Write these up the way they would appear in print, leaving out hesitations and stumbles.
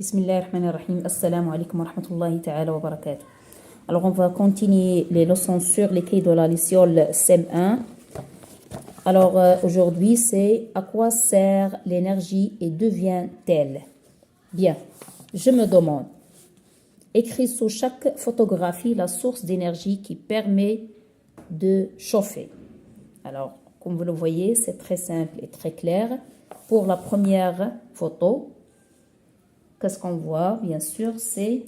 Bismillahirrahmanirrahim. Assalamu alaikum wa rahmatullahi ta'ala wa barakatuh. Alors, on va continuer les leçons sur les clés de la Luciole CM1. Alors, aujourd'hui, c'est à quoi sert l'énergie et devient-elle? Bien, je me demande. Écris sous chaque photographie la source d'énergie qui permet de chauffer. Alors, comme vous le voyez, c'est très simple et très clair. Pour la première photo, qu'est-ce qu'on voit? Bien sûr, c'est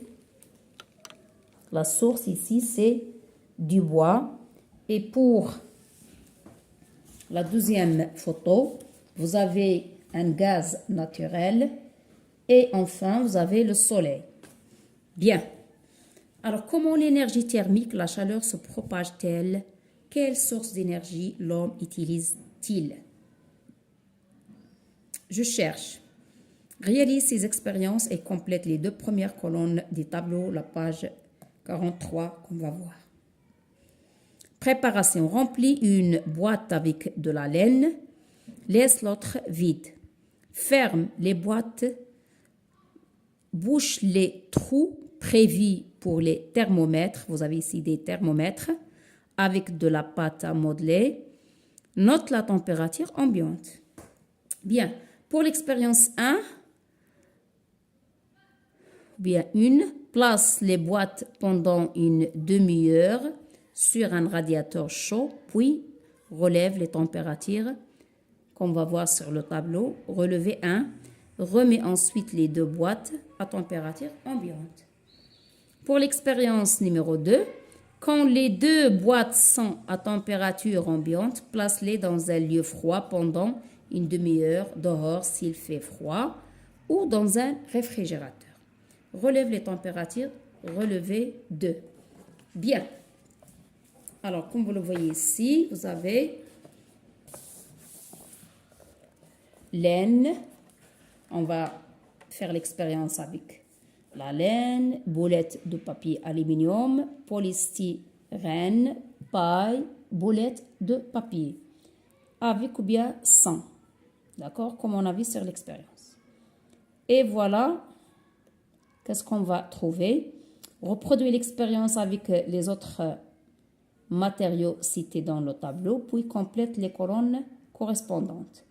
la source ici, c'est du bois. Et pour la deuxième photo, vous avez un gaz naturel. Et enfin, vous avez le soleil. Bien. Alors, comment l'énergie thermique, la chaleur, se propage-t-elle? Quelle source d'énergie l'homme utilise-t-il? Je cherche. Réalise ces expériences et complète les deux premières colonnes du tableau, la page 43 qu'on va voir. Préparation. Remplis une boîte avec de la laine. Laisse l'autre vide. Ferme les boîtes. Bouche les trous prévus pour les thermomètres. Vous avez ici des thermomètres avec de la pâte à modeler. Note la température ambiante. Bien. Pour l'expérience 1, bien une, place les boîtes pendant une demi-heure sur un radiateur chaud, puis relève les températures qu'on va voir sur le tableau. Relevez 1, remets ensuite les deux boîtes à température ambiante. Pour l'expérience numéro 2, quand les deux boîtes sont à température ambiante, place-les dans un lieu froid pendant une demi-heure dehors s'il fait froid ou dans un réfrigérateur. Relève les températures, relevez 2. Bien. Alors, comme vous le voyez ici, vous avez laine. On va faire l'expérience avec la laine, boulette de papier aluminium, polystyrène, paille, boulette de papier. Avec ou bien sans. D'accord? Comme on a vu sur l'expérience. Et voilà. Qu'est-ce qu'on va trouver? Reproduis l'expérience avec les autres matériaux cités dans le tableau, puis complète les colonnes correspondantes.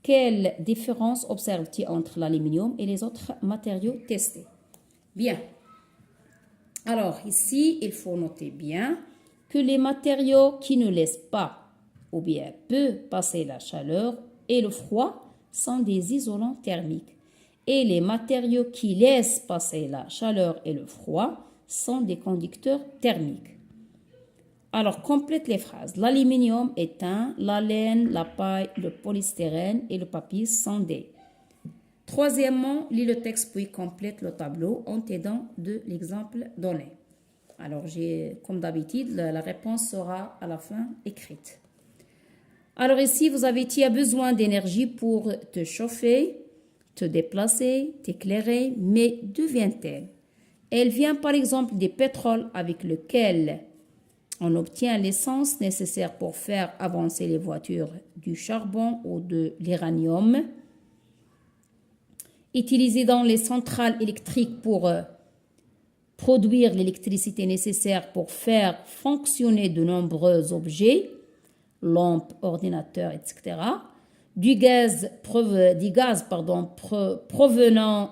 Quelle différence observes-tu entre l'aluminium et les autres matériaux testés? Bien. Alors, ici, il faut noter bien que les matériaux qui ne laissent pas ou bien peu passer la chaleur et le froid sont des isolants thermiques. Et les matériaux qui laissent passer la chaleur et le froid sont des conducteurs thermiques. Alors, complète les phrases. L'aluminium est un, la laine, la paille, le polystyrène et le papier sont des. Troisièmement, lis le texte puis complète le tableau en t'aidant de l'exemple donné. Alors, comme d'habitude, la réponse sera à la fin écrite. Alors ici, tu as besoin d'énergie pour te chauffer, te déplacer, t'éclairer, mais d'où vient-elle? Elle vient par exemple du pétrole avec lequel on obtient l'essence nécessaire pour faire avancer les voitures, du charbon ou de l'uranium, utilisé dans les centrales électriques pour produire l'électricité nécessaire pour faire fonctionner de nombreux objets, lampes, ordinateurs, etc., du gaz provenant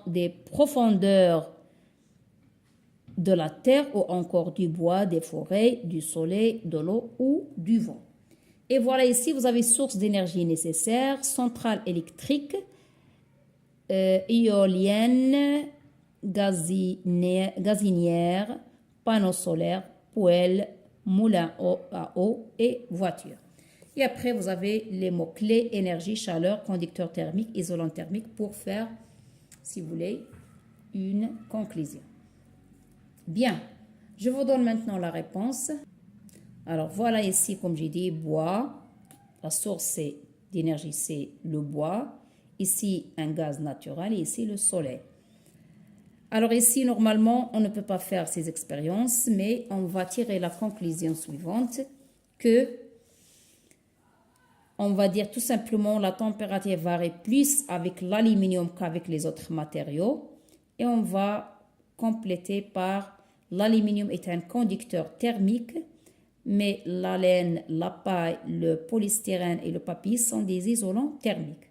des profondeurs de la terre ou encore du bois, des forêts, du soleil, de l'eau ou du vent. Et voilà ici, vous avez source d'énergie nécessaire, centrale électrique, éolienne, gazinière, panneaux solaires, poêle, moulin à eau et voiture. Et après, vous avez les mots-clés énergie, chaleur, conducteur thermique, isolant thermique pour faire, si vous voulez, une conclusion. Bien, je vous donne maintenant la réponse. Alors, voilà ici, comme j'ai dit, bois. La source d'énergie, c'est le bois. Ici, un gaz naturel et ici, le soleil. Alors ici, normalement, on ne peut pas faire ces expériences, mais on va tirer la conclusion suivante que on va dire tout simplement la température varie plus avec l'aluminium qu'avec les autres matériaux. Et on va compléter par l'aluminium est un conducteur thermique, mais la laine, la paille, le polystyrène et le papier sont des isolants thermiques.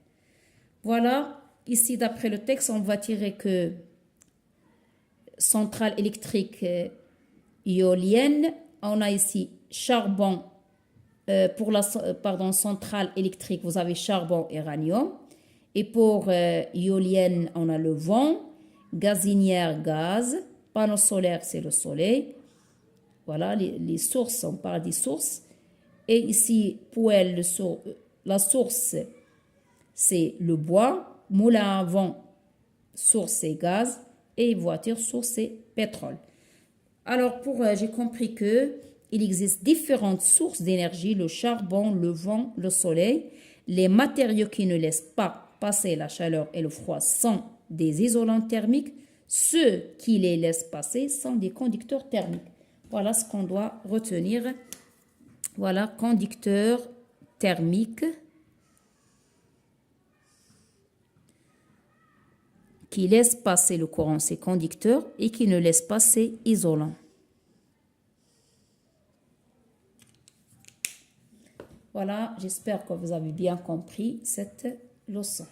Voilà, ici d'après le texte, on va tirer que centrale électrique éolienne, on a ici charbon, pour la centrale électrique, vous avez charbon et uranium. Et pour éolienne, on a le vent, gazinière, gaz, panneau solaire, c'est le soleil. Voilà, les sources, on parle des sources. Et ici, poêle, la source, c'est le bois. Moulin à vent, source, c'est gaz. Et voiture, source, c'est pétrole. Alors, j'ai compris que il existe différentes sources d'énergie, le charbon, le vent, le soleil. Les matériaux qui ne laissent pas passer la chaleur et le froid sont des isolants thermiques. Ceux qui les laissent passer sont des conducteurs thermiques. Voilà ce qu'on doit retenir. Voilà, conducteur thermique qui laisse passer le courant, c'est conducteur, et qui ne laisse passer isolant. Voilà, j'espère que vous avez bien compris cette leçon.